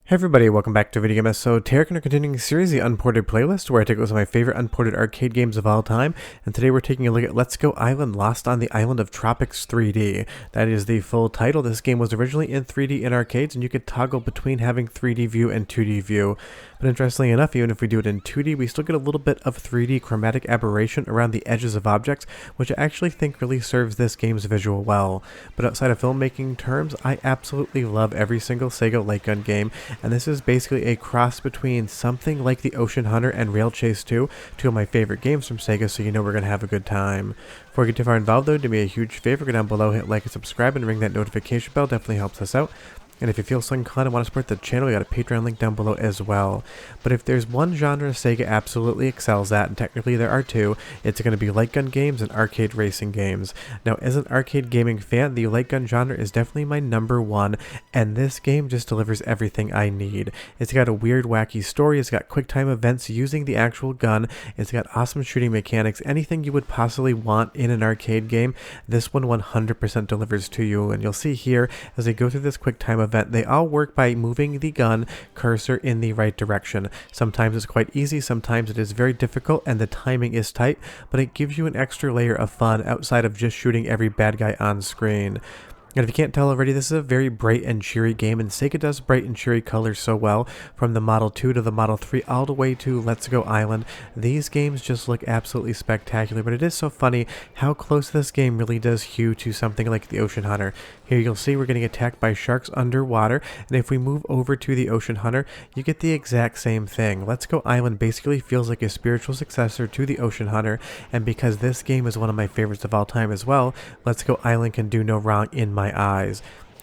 Hey everybody, welcome back to Video Game. So today we're continuing a series, the Unported Playlist, where I take a look at my favorite unported arcade games of all time, and today we're taking a look at Let's Go Island, Lost on the Island of Tropics 3D. That is the full title. This game was originally in 3D in arcades, and you could toggle between having 3D view and 2D view. But interestingly enough, even if we do it in 2D, we still get a little bit of 3D chromatic aberration around the edges of objects, which I actually think really serves this game's visual well. But outside of filmmaking terms, I absolutely love every single Sega lightgun game, and this is basically a cross between something like the Ocean Hunter and Rail Chase 2, two of my favorite games from Sega, so you know we're going to have a good time. Before we get too far involved though, do me a huge favor, go down below, hit like and subscribe, and ring that notification bell, definitely helps us out. And if you feel so inclined and want to support the channel, we got a Patreon link down below as well. But if there's one genre Sega absolutely excels at, and technically there are two, it's going to be light gun games and arcade racing games. Now, as an arcade gaming fan, the light gun genre is definitely my number one, and this game just delivers everything I need. It's got a weird, wacky story, it's got quick time events using the actual gun, it's got awesome shooting mechanics, anything you would possibly want in an arcade game, this one 100% delivers to you. And you'll see here, as I go through this quick time event, they all work by moving the gun cursor in the right direction. Sometimes it's quite easy, sometimes it is very difficult, and the timing is tight, but it gives you an extra layer of fun outside of just shooting every bad guy on screen. And if you can't tell already, this is a very bright and cheery game, and Sega does bright and cheery colors so well, from the Model 2 to the Model 3 all the way to Let's Go Island. These games just look absolutely spectacular, but it is so funny how close this game really does hew to something like the Ocean Hunter. Here you'll see we're getting attacked by sharks underwater, and if we move over to the Ocean Hunter, you get the exact same thing. Let's Go Island basically feels like a spiritual successor to the Ocean Hunter, and because this game is one of my favorites of all time as well, Let's Go Island can do no wrong in my eyes.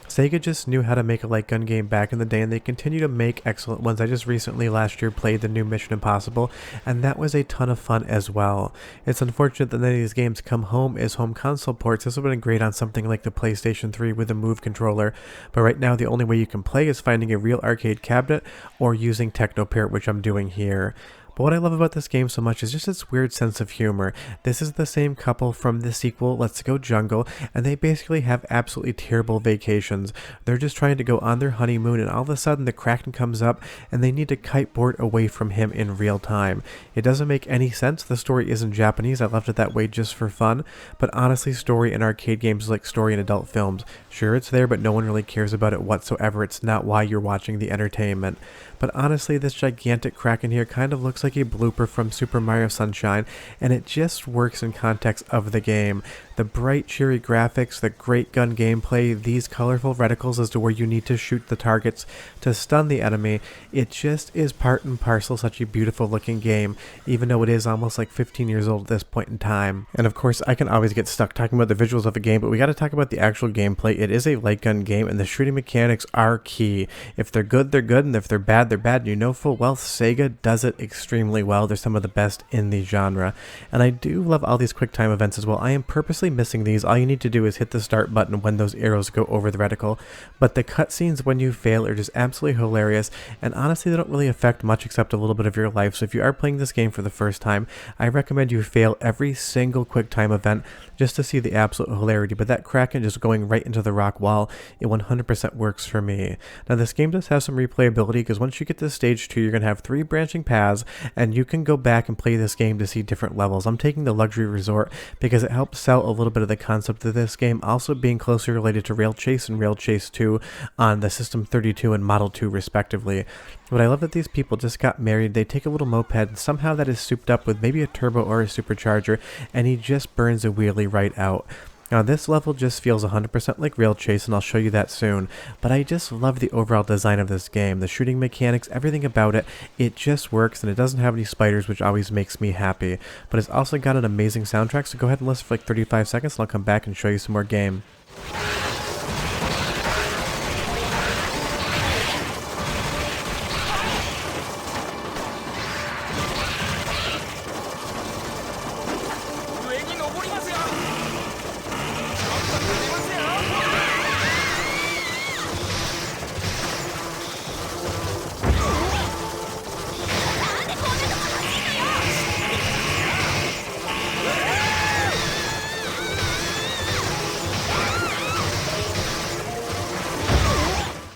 Sega just knew how to make a light gun game back in the day, and they continue to make excellent ones. I just recently last year played the new Mission Impossible, and that was a ton of fun as well. It's unfortunate that none of these games come home as home console ports. This would have been great on something like the PlayStation 3 with a Move controller, but right now the only way you can play is finding a real arcade cabinet or using Technoparrot, which I'm doing here. But what I love about this game so much is just its weird sense of humor. This is the same couple from the sequel, Let's Go Jungle, and they basically have absolutely terrible vacations. They're just trying to go on their honeymoon, and all of a sudden the Kraken comes up, and they need to kiteboard away from him in real time. It doesn't make any sense. The story isn't Japanese. I left it that way just for fun. But honestly, story in arcade games is like story in adult films. Sure, it's there, but no one really cares about it whatsoever. It's not why you're watching the entertainment. But honestly, this gigantic Kraken here kind of looks like a blooper from Super Mario Sunshine, and it just works in context of the game. The bright, cheery graphics, the great gun gameplay, these colorful reticles as to where you need to shoot the targets to stun the enemy, it just is part and parcel such a beautiful looking game, even though it is almost like 15 years old at this point in time. And of course, I can always get stuck talking about the visuals of a game, but we gotta talk about the actual gameplay. It is a light gun game, and the shooting mechanics are key. If they're good, they're good, and if they're bad, they're bad. You know full well Sega does it extremely well. They're some of the best in the genre. And I do love all these quick time events as well. I am purposely missing these. All you need to do is hit the start button when those arrows go over the reticle. But the cutscenes when you fail are just absolutely hilarious, and honestly they don't really affect much except a little bit of your life. So if you are playing this game for the first time, I recommend you fail every single quick time event just to see the absolute hilarity. But that Kraken just going right into the rock wall, it 100% works for me. Now this game does have some replayability, because once you get to stage 2, you're going to have 3 branching paths, and you can go back and play this game to see different levels. I'm taking the luxury resort because it helps sell a little bit of the concept of this game, also being closely related to Rail Chase and Rail Chase 2 on the System 32 and Model 2 respectively. But I love that these people just got married. They take a little moped, and somehow that is souped up with maybe a turbo or a supercharger, and he just burns a wheelie right out. Now this level just feels 100% like Rail Chase, and I'll show you that soon, but I just love the overall design of this game. The shooting mechanics, everything about it, it just works, and it doesn't have any spiders, which always makes me happy. But it's also got an amazing soundtrack, so go ahead and listen for like 35 seconds, and I'll come back and show you some more game.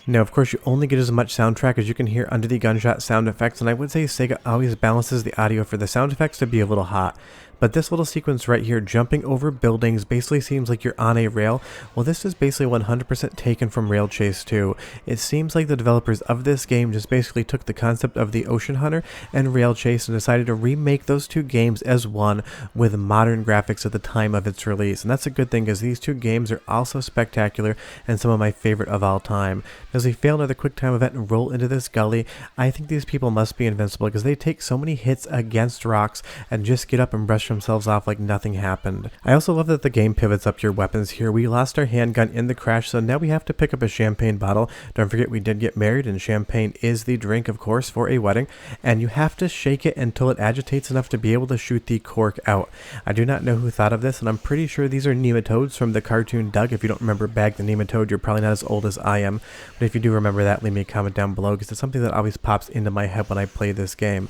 Now, of course, you only get as much soundtrack as you can hear under the gunshot sound effects, and I would say Sega always balances the audio for the sound effects to be a little hot. But this little sequence right here, jumping over buildings, basically seems like you're on a rail. Well, this is basically 100% taken from Rail Chase 2. It seems like the developers of this game just basically took the concept of the Ocean Hunter and Rail Chase and decided to remake those two games as one with modern graphics at the time of its release. And that's a good thing because these two games are also spectacular and some of my favorite of all time. As we fail another quick time event and roll into this gully, I think these people must be invincible because they take so many hits against rocks and just get up and brush themselves off like nothing happened. I also love that the game pivots up your weapons here. We lost our handgun in the crash, so now we have to pick up a champagne bottle. Don't forget we did get married, and champagne is the drink, of course, for a wedding, and you have to shake it until it agitates enough to be able to shoot the cork out. I do not know who thought of this, and I'm pretty sure these are nematodes from the cartoon Doug. If you don't remember Bag the Nematode, you're probably not as old as I am, but if you do remember that, leave me a comment down below because it's something that always pops into my head when I play this game.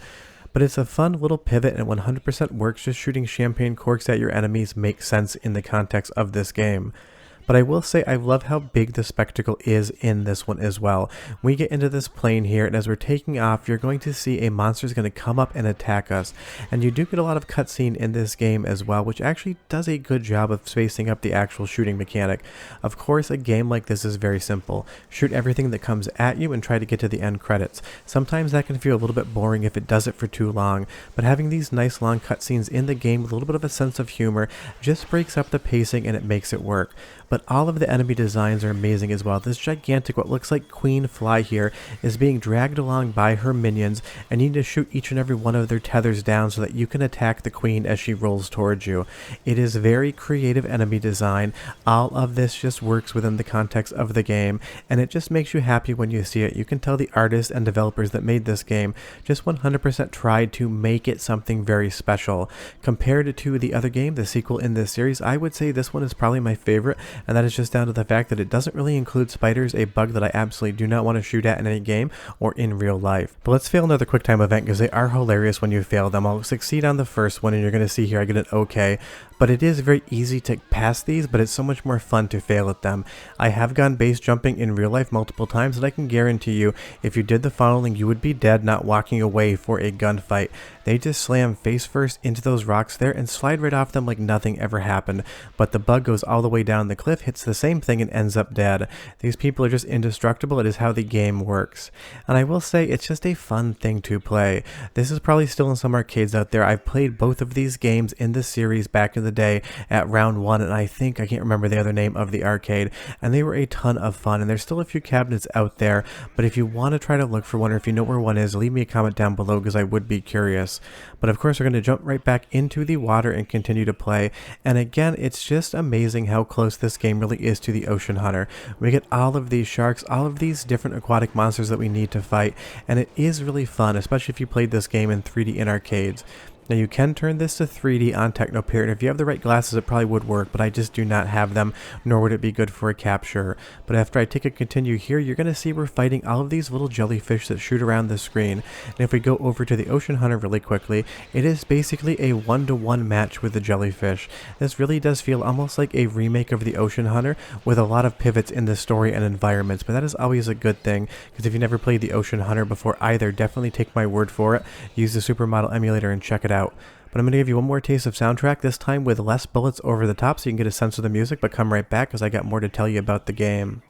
But it's a fun little pivot and 100% works. Just shooting champagne corks at your enemies makes sense in the context of this game. But I will say I love how big the spectacle is in this one as well. We get into this plane here, and as we're taking off, you're going to see a monster is going to come up and attack us. And you do get a lot of cutscene in this game as well, which actually does a good job of spacing up the actual shooting mechanic. Of course, a game like this is very simple. Shoot everything that comes at you and try to get to the end credits. Sometimes that can feel a little bit boring if it does it for too long, but having these nice long cutscenes in the game with a little bit of a sense of humor just breaks up the pacing and it makes it work. But all of the enemy designs are amazing as well. This gigantic, what looks like queen fly here, is being dragged along by her minions, and you need to shoot each and every one of their tethers down so that you can attack the queen as she rolls towards you. It is very creative enemy design. All of this just works within the context of the game, and it just makes you happy when you see it. You can tell the artists and developers that made this game just 100% tried to make it something very special. Compared to the other game, the sequel in this series, I would say this one is probably my favorite, and that is just down to the fact that it doesn't really include spiders, a bug that I absolutely do not want to shoot at in any game or in real life. But let's fail another quick time event because they are hilarious when you fail them. I'll succeed on the first one, and you're going to see here I get an okay. But it is very easy to pass these, but it's so much more fun to fail at them. I have gone base jumping in real life multiple times, and I can guarantee you, if you did the following, you would be dead not walking away for a gunfight. They just slam face first into those rocks there and slide right off them like nothing ever happened. But the bug goes all the way down the cliff, hits the same thing, and ends up dead. These people are just indestructible. It is how the game works. And I will say, it's just a fun thing to play. This is probably still in some arcades out there. I've played both of these games in this series back in the day at round 1, and I can't remember the other name of the arcade, and they were a ton of fun. And there's still a few cabinets out there, but if you want to try to look for one, or if you know where one is, leave me a comment down below because I would be curious. But of course, we're going to jump right back into the water and continue to play. And again, it's just amazing how close this game really is to the Ocean Hunter. We get all of these sharks, all of these different aquatic monsters that we need to fight, and it is really fun, especially if you played this game in 3D in arcades. Now you can turn this to 3D on Technopeer, and if you have the right glasses it probably would work, but I just do not have them, nor would it be good for a capture. But after I take a continue here, you're going to see we're fighting all of these little jellyfish that shoot around the screen. And if we go over to the Ocean Hunter really quickly, it is basically a 1-to-1 match with the jellyfish. This really does feel almost like a remake of the Ocean Hunter with a lot of pivots in the story and environments, but that is always a good thing, because if you never played the Ocean Hunter before either, definitely take my word for it. Use the Supermodel emulator and check it out. But I'm going to give you one more taste of soundtrack, this time with less bullets over the top so you can get a sense of the music, but come right back because I got more to tell you about the game.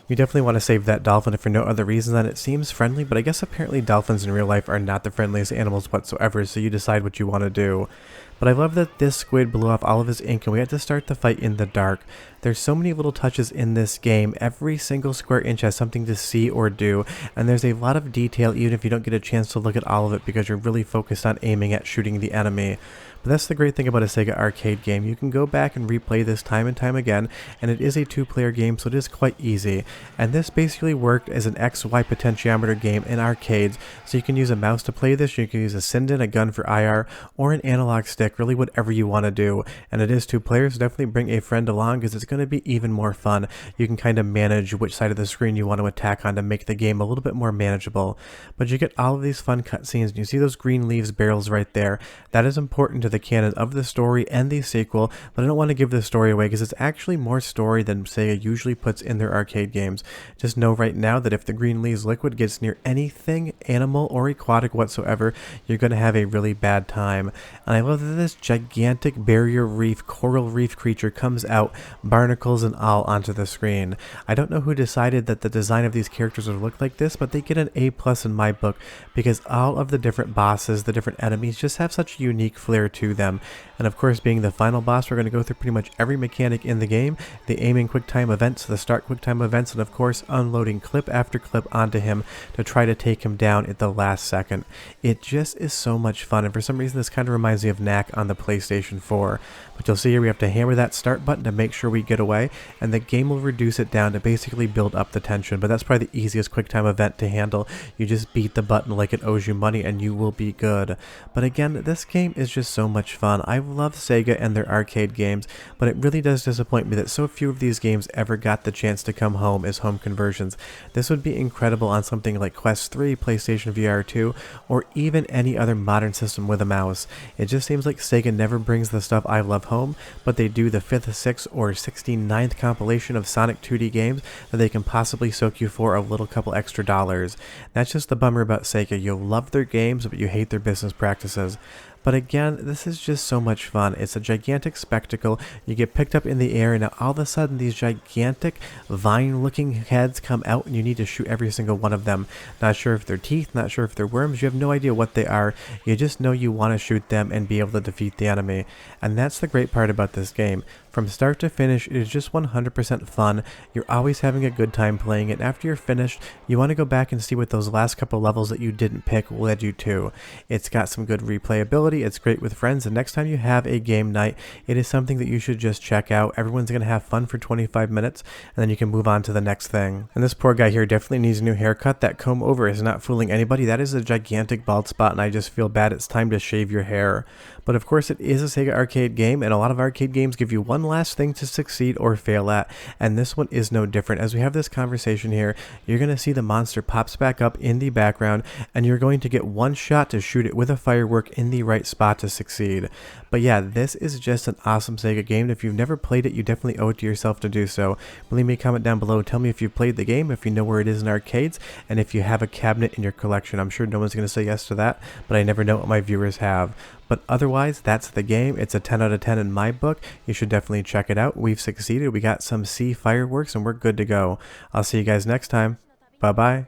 You definitely want to save that dolphin if for no other reason than it seems friendly, but I guess apparently dolphins in real life are not the friendliest animals whatsoever, so you decide what you want to do. But I love that this squid blew off all of his ink and we had to start the fight in the dark. There's so many little touches in this game. Every single square inch has something to see or do, and there's a lot of detail even if you don't get a chance to look at all of it because you're really focused on aiming at shooting the enemy. But that's the great thing about a Sega arcade game. You can go back and replay this time and time again, and it is a 2-player game, so it is quite easy. And this basically worked as an XY potentiometer game in arcades, so you can use a mouse to play this, you can use a Sinden, a gun for IR, or an analog stick, really whatever you want to do. And it is 2 players, so definitely bring a friend along because it's going to be even more fun. You can kind of manage which side of the screen you want to attack on to make the game a little bit more manageable. But you get all of these fun cutscenes, and you see those green leaves barrels right there. That is important to the canon of the story and the sequel, but I don't want to give the story away because it's actually more story than Sega usually puts in their arcade games. Just know right now that if the green leaves liquid gets near anything animal or aquatic whatsoever, you're going to have a really bad time. And I love that this gigantic barrier reef, coral reef creature comes out, barnacles and all, onto the screen. I don't know who decided that the design of these characters would look like this, but they get an A+ in my book because all of the different bosses, the different enemies just have such a unique flair to them. And of course, being the final boss, we're going to go through pretty much every mechanic in the game, the aiming QuickTime events, the start QuickTime events, and of course unloading clip after clip onto him to try to take him down at the last second. It just is so much fun, and for some reason this kind of reminds me of Knack on the PlayStation 4. But you'll see here we have to hammer that start button to make sure we get away, and the game will reduce it down to basically build up the tension. But that's probably the easiest QuickTime event to handle. You just beat the button like it owes you money and you will be good. But again, this game is just so much fun. I love Sega and their arcade games, but it really does disappoint me that so few of these games ever got the chance to come home as home conversions. This would be incredible on something like Quest 3, PlayStation VR 2, or even any other modern system with a mouse. It just seems like Sega never brings the stuff I love home, but they do the 5th, 6th, or 69th compilation of Sonic 2D games that they can possibly soak you for a little couple extra dollars. That's just the bummer about Sega. You'll love their games, but you hate their business practices. But again, this is just so much fun. It's a gigantic spectacle. You get picked up in the air, and now all of a sudden these gigantic vine-looking heads come out, and you need to shoot every single one of them. Not sure if they're teeth, not sure if they're worms. You have no idea what they are. You just know you want to shoot them and be able to defeat the enemy. And that's the great part about this game. From start to finish, it is just 100% fun. You're always having a good time playing it, and after you're finished, you want to go back and see what those last couple levels that you didn't pick led you to. It's got some good replayability, it's great with friends, and next time you have a game night, it is something that you should just check out. Everyone's going to have fun for 25 minutes, and then you can move on to the next thing. And this poor guy here definitely needs a new haircut. That comb over is not fooling anybody. That is a gigantic bald spot, and I just feel bad. It's time to shave your hair. But of course, it is a Sega arcade game, and a lot of arcade games give you one last thing to succeed or fail at, and this one is no different. As we have this conversation here, you're going to see the monster pops back up in the background, and you're going to get one shot to shoot it with a firework in the right spot to succeed. But yeah, this is just an awesome Sega game. If you've never played it, you definitely owe it to yourself to do so. Leave me a comment down below. Tell me if you've played the game, if you know where it is in arcades, and if you have a cabinet in your collection. I'm sure no one's going to say yes to that, but I never know what my viewers have. But otherwise, that's the game. It's a 10 out of 10 in my book. You should definitely check it out. We've succeeded. We got some sea fireworks, and we're good to go. I'll see you guys next time. Bye-bye.